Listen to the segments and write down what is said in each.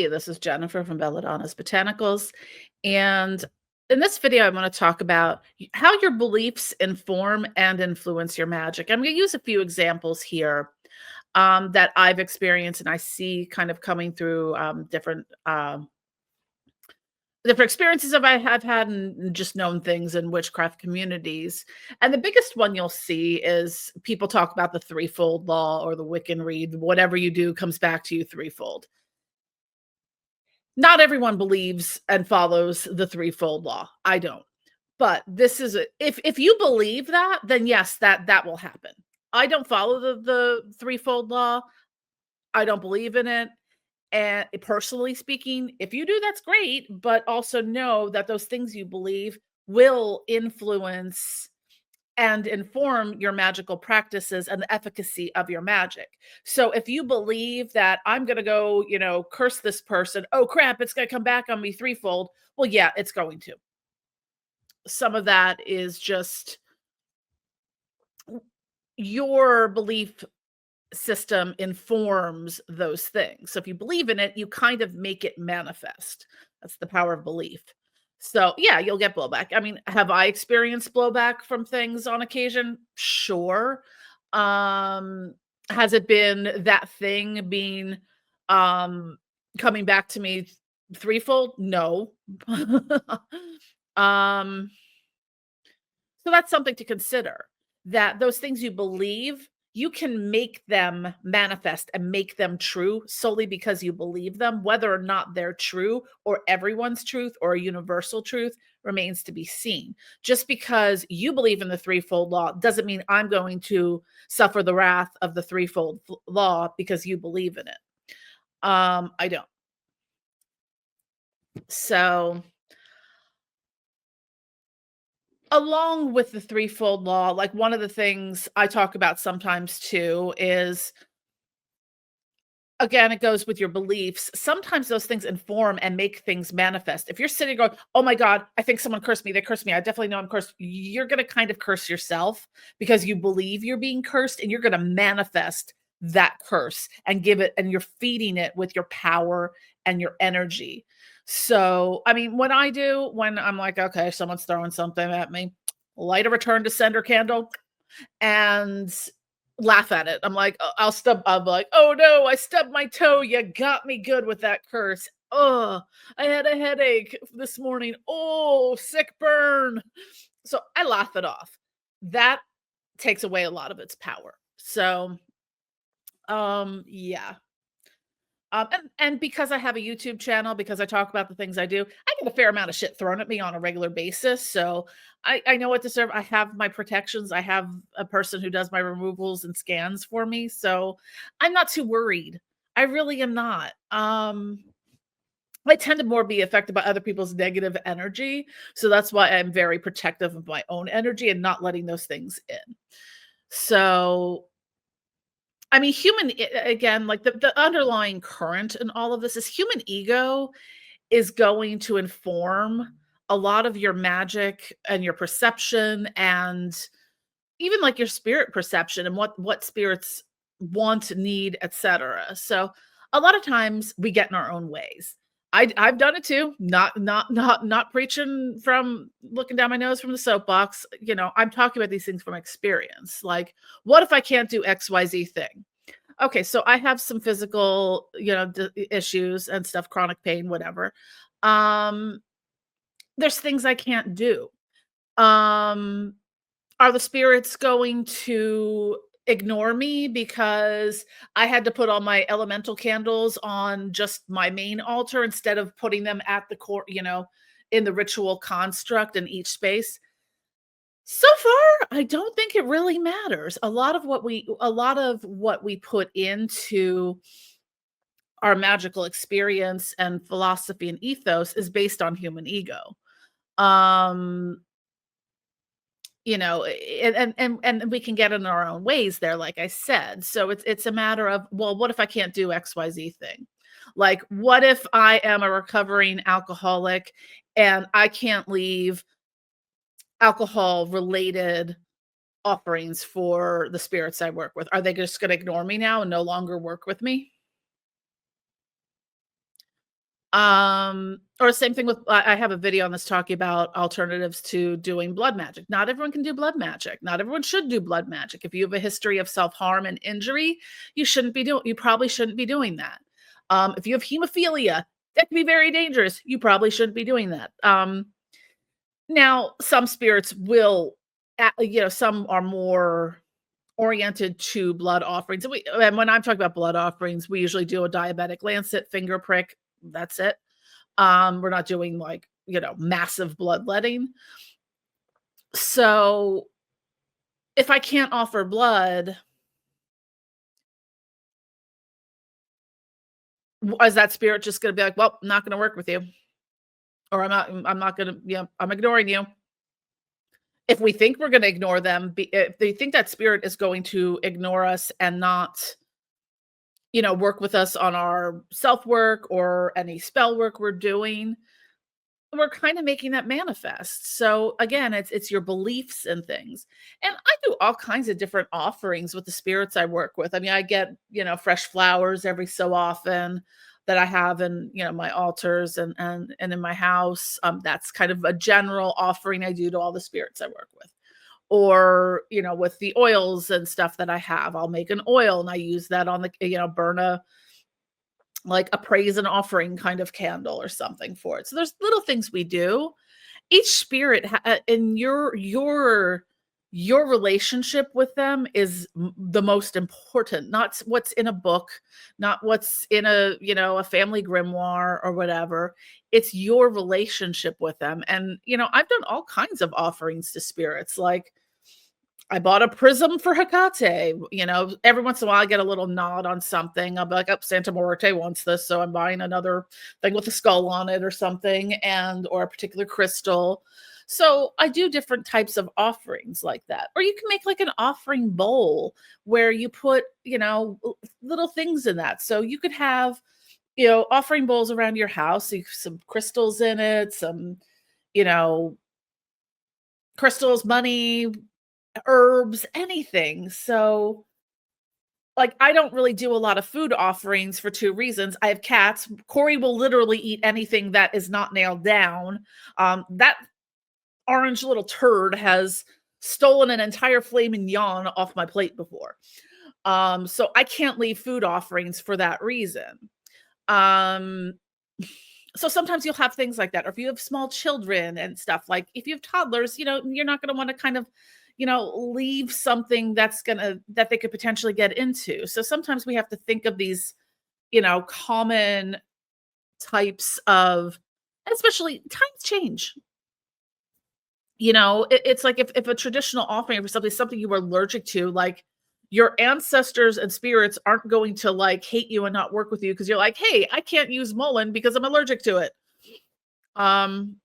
Hey, this is Jennifer from Belladonna's Botanicals. And in this video, I want to talk about how your beliefs inform and influence your magic. I'm going to use a few examples here that I've experienced and I see kind of coming through different experiences I've had and just known things in witchcraft communities. And the biggest one you'll see is people talk about the threefold law or the Wiccan read. Whatever you do comes back to you threefold. Not everyone believes and follows the threefold law. I don't. But this is if you believe that, then yes, that will happen. I don't follow the threefold law. I don't believe in it. And personally speaking, if you do, that's great. But also know that those things you believe will influence and inform your magical practices and the efficacy of your magic. So if you believe that I'm going to go, curse this person, oh crap, it's going to come back on me threefold. Well, yeah, it's going to. Some of that is just your belief system informs those things. So if you believe in it, you kind of make it manifest. That's the power of belief. So yeah, you'll get blowback. I mean, have I experienced blowback from things on occasion? Sure. Um, has it been that thing being coming back to me threefold? No. um, so that's something to consider, that those things you believe, you can make them manifest and make them true solely because you believe them. Whether or not they're true or everyone's truth or a universal truth remains to be seen. Just because you believe in the threefold law doesn't mean I'm going to suffer the wrath of the threefold law because you believe in it. I don't. So along with the threefold law, like one of the things I talk about sometimes too is, again, it goes with your beliefs. Sometimes those things inform and make things manifest. If you're sitting going, oh my God, I think someone cursed me. They cursed me. I definitely know I'm cursed. You're going to kind of curse yourself because you believe you're being cursed, and you're going to manifest that curse and give it, and you're feeding it with your power and your energy. So, I mean, when I'm like, okay, someone's throwing something at me, light a return to sender candle and laugh at it. I'm like, I'm like, oh no, I stubbed my toe. You got me good with that curse. Oh, I had a headache this morning. Oh, sick burn. So I laugh it off. That takes away a lot of its power. So, yeah. And because I have a YouTube channel, because I talk about the things I do, I get a fair amount of shit thrown at me on a regular basis. So I know what to serve. I have my protections. I have a person who does my removals and scans for me. So I'm not too worried. I really am not. I tend to more be affected by other people's negative energy. So that's why I'm very protective of my own energy and not letting those things in. So I mean, again, like the underlying current in all of this is human ego is going to inform a lot of your magic and your perception, and even like your spirit perception and what spirits want, need, etc. So a lot of times we get in our own ways. I've done it too. Not preaching from looking down my nose from the soapbox. I'm talking about these things from experience. Like, what if I can't do XYZ thing? Okay, so I have some physical, issues and stuff, chronic pain, whatever. Um, there's things I can't do. Um, are the spirits going to ignore me because I had to put all my elemental candles on just my main altar instead of putting them at the core, in the ritual construct in each space? So far, I don't think it really matters. A lot of what we put into our magical experience and philosophy and ethos is based on human ego. Um, and we can get in our own ways there, like I said. So it's a matter of, well, what if I can't do XYZ thing? Like, what if I am a recovering alcoholic and I can't leave alcohol related offerings for the spirits I work with? Are they just going to ignore me now and no longer work with me? Or same thing with I have a video on this talking about alternatives to doing blood magic. Not everyone can do blood magic. Not everyone should do blood magic. If you have a history of self-harm and injury, you probably shouldn't be doing that. If you have hemophilia, that can be very dangerous. You probably shouldn't be doing that. Now some spirits will some are more oriented to blood offerings. And when I'm talking about blood offerings, we usually do a diabetic lancet, finger prick. That's it. We're not doing like, massive bloodletting. So if I can't offer blood, is that spirit just going to be like, well, I'm not going to work with you, or I'm not going to, I'm ignoring you. If we think we're going to ignore them, if they think that spirit is going to ignore us and not, work with us on our self work or any spell work we're doing, we're kind of making that manifest. So again, it's your beliefs and things. And I do all kinds of different offerings with the spirits I work with. I mean, I get, fresh flowers every so often that I have in, my altars and in my house. That's kind of a general offering I do to all the spirits I work with. Or, with the oils and stuff that I have, I'll make an oil and I use that on the, burn a praise and offering kind of candle or something for it. So there's little things we do. Each spirit in your relationship with them is the most important, not what's in a book, not what's in a family grimoire or whatever. It's your relationship with them. And I've done all kinds of offerings to spirits. Like I bought a prism for Hecate. Every once in a while I get a little nod on something. I'll be like, oh, Santa Muerte wants this, so I'm buying another thing with a skull on it or something, or a particular crystal. So I do different types of offerings like that. Or you can make like an offering bowl where you put, little things in that. So you could have, offering bowls around your house, some crystals in it, some, you know, crystals, money, herbs, anything. So, like, I don't really do a lot of food offerings for 2 reasons. I have cats. Corey will literally eat anything that is not nailed down. That orange little turd has stolen an entire filet mignon off my plate before. So I can't leave food offerings for that reason. Um, so sometimes you'll have things like that, or if you have small children and stuff, like if you have toddlers, you're not going to want to kind of, leave something that they could potentially get into. So sometimes we have to think of these, common types of, especially times change. It's like if a traditional offering for something you were allergic to, like your ancestors and spirits aren't going to like hate you and not work with you because you're like, hey, I can't use mullein because I'm allergic to it. Um,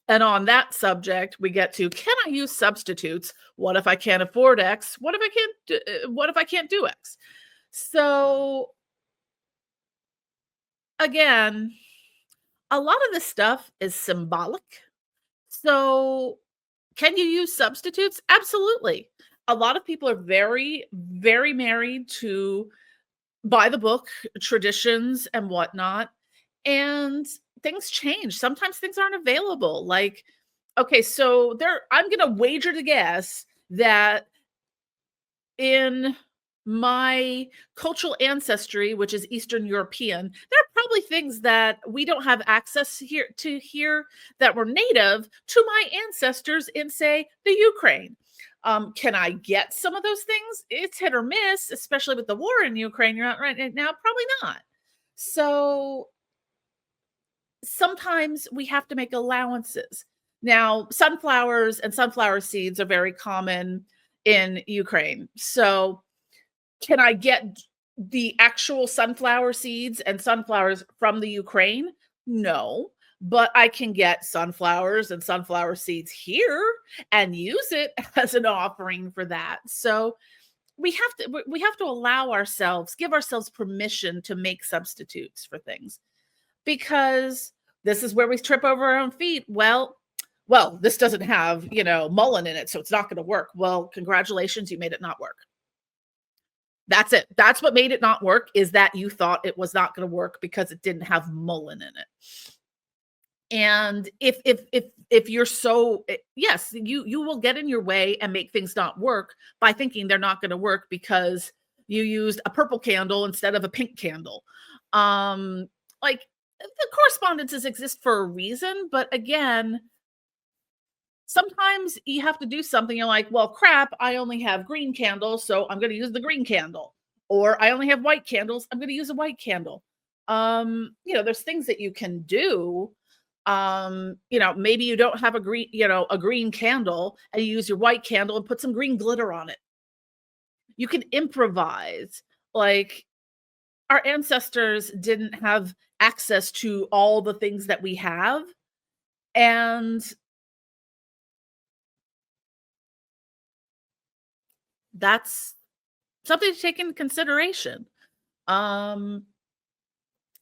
and on that subject, we get to, can I use substitutes? What if I can't afford X? What if I can't do X? So again, a lot of this stuff is symbolic. So can you use substitutes? Absolutely. A lot of people are very, very married to by the book traditions and whatnot. And things change. Sometimes things aren't available. Like, okay, so I'm gonna wager to guess that in my cultural ancestry, which is Eastern European, there are probably things that we don't have access here that were native to my ancestors in, say, the Ukraine. Can I get some of those things? It's hit or miss, especially with the war in Ukraine. You're not right now, probably not. So sometimes we have to make allowances. Now, sunflowers and sunflower seeds are very common in Ukraine. So can I get the actual sunflower seeds and sunflowers from the Ukraine? No, but I can get sunflowers and sunflower seeds here and use it as an offering for that. So we have to give ourselves permission to make substitutes for things, because this is where we trip over our own feet. Well, this doesn't have, mullein in it, so it's not going to work. Well, congratulations, you made it not work. That's it. That's what made it not work, is that you thought it was not gonna work because it didn't have mullein in it. And if you're so yes, you will get in your way and make things not work by thinking they're not gonna work because you used a purple candle instead of a pink candle. Like, the correspondences exist for a reason, but again, sometimes you have to do something, you're like, "Well, crap, I only have green candles, so I'm gonna use the green candle." Or, "I only have white candles, I'm gonna use a white candle." There's things that you can do. Maybe you don't have a green candle, and you use your white candle and put some green glitter on it. You can improvise. Like, our ancestors didn't have access to all the things that we have, and that's something to take into consideration. Um,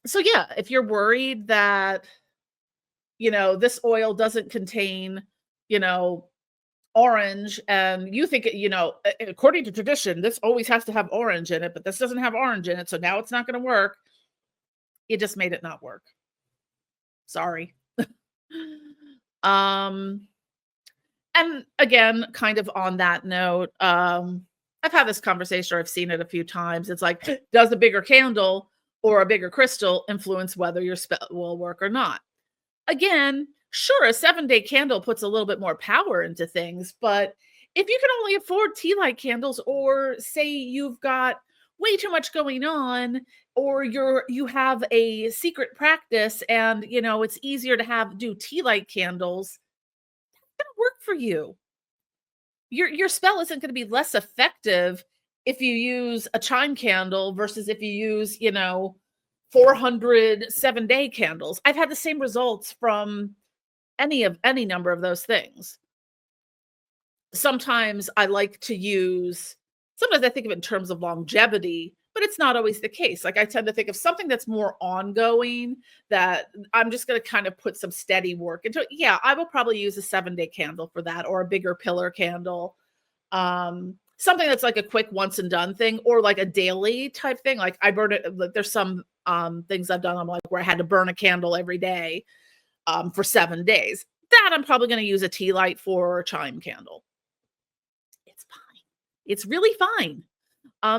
so yeah, if you're worried that, this oil doesn't contain, you know, orange, and you think according to tradition, this always has to have orange in it, but this doesn't have orange in it, so now it's not going to work. It just made it not work. Sorry. um, and again, kind of on that note, I've had this conversation, or I've seen it a few times. It's like, does a bigger candle or a bigger crystal influence whether your spell will work or not? Again, sure, a 7-day candle puts a little bit more power into things, but if you can only afford tea light candles, or say you've got way too much going on, or you have a secret practice and it's easier to do tea light candles, that'll work for you. Your spell isn't going to be less effective if you use a chime candle versus if you use 400 7-day candles. I've had the same results from any number of those things. Sometimes I like to use sometimes I think of it in terms of longevity, but it's not always the case. Like, I tend to think of something that's more ongoing, that I'm just gonna kind of put some steady work into it. Yeah, I will probably use a 7-day candle for that, or a bigger pillar candle. Something that's like a quick once and done thing, or like a daily type thing. Like, I burn it like, there's some things I've done, I'm like, where I had to burn a candle every day for 7 days. That I'm probably gonna use a tea light for, or a chime candle. It's fine. It's really fine.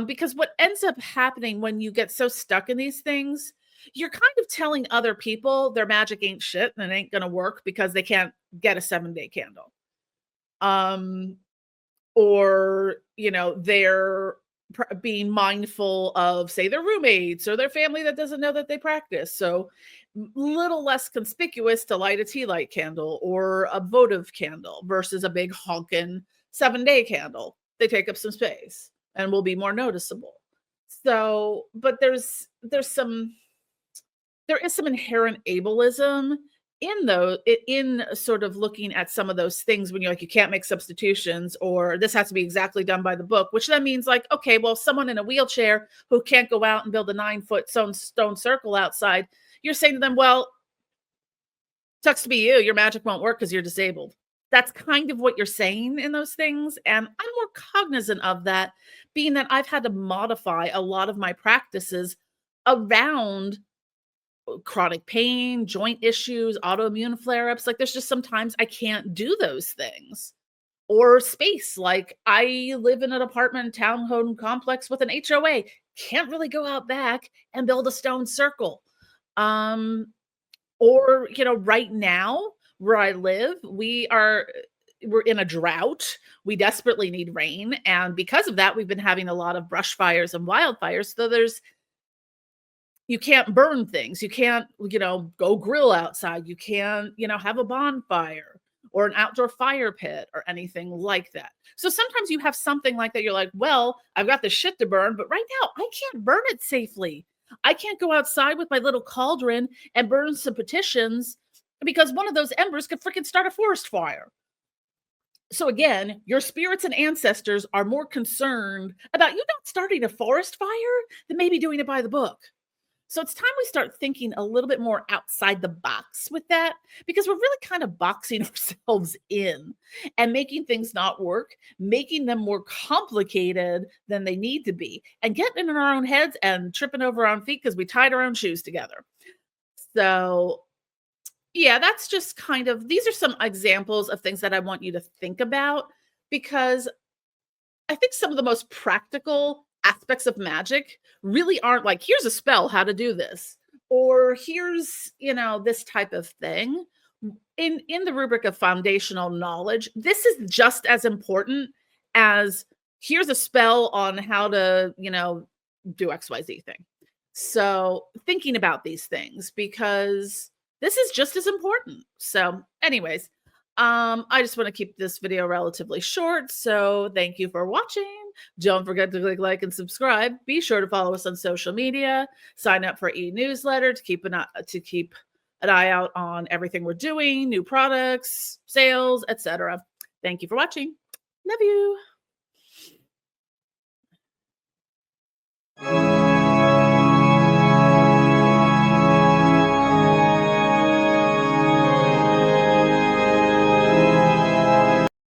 Because what ends up happening when you get so stuck in these things, you're kind of telling other people their magic ain't shit and it ain't gonna work because they can't get a 7-day candle. Um, or they're being mindful of, say, their roommates or their family that doesn't know that they practice. So, little less conspicuous to light a tea light candle or a votive candle versus a big honkin' 7-day candle. They take up some space and will be more noticeable. So, but there is some inherent ableism in sort of looking at some of those things, when you're like, you can't make substitutions, or this has to be exactly done by the book, which then means, like, okay, well, someone in a wheelchair who can't go out and build a 9-foot stone circle outside, you're saying to them, well, sucks to be you, your magic won't work because you're disabled. That's kind of what you're saying in those things, and I'm more cognizant of that, being that I've had to modify a lot of my practices around chronic pain, joint issues, autoimmune flare-ups. Like, there's just sometimes I can't do those things. Or space, like, I live in an apartment townhome complex with an HOA. Can't really go out back and build a stone circle. Um, or, right now where I live, we're in a drought. We desperately need rain, and because of that, we've been having a lot of brush fires and wildfires. So you can't burn things. You can't, go grill outside. You can't, have a bonfire or an outdoor fire pit or anything like that. So sometimes you have something like that. You're like, well, I've got this shit to burn, but right now I can't burn it safely. I can't go outside with my little cauldron and burn some petitions because one of those embers could freaking start a forest fire. So again, your spirits and ancestors are more concerned about you not starting a forest fire than maybe doing it by the book. So it's time we start thinking a little bit more outside the box with that because we're really kind of boxing ourselves in and making things not work, making them more complicated than they need to be, and getting in our own heads and tripping over our own feet because we tied our own shoes together. So, yeah, that's just kind of these are some examples of things that I want you to think about because I think some of the most practical aspects of magic really aren't like, here's a spell, how to do this, or here's, this type of thing. In the rubric of foundational knowledge, this is just as important as here's a spell on how to, do XYZ thing. So thinking about these things because this is just as important. So, anyways, I just want to keep this video relatively short. So thank you for watching. Don't forget to click like and subscribe. Be sure to follow us on social media. Sign up for e-newsletter to keep an eye out on everything we're doing, new products, sales, etc. Thank you for watching. Love you.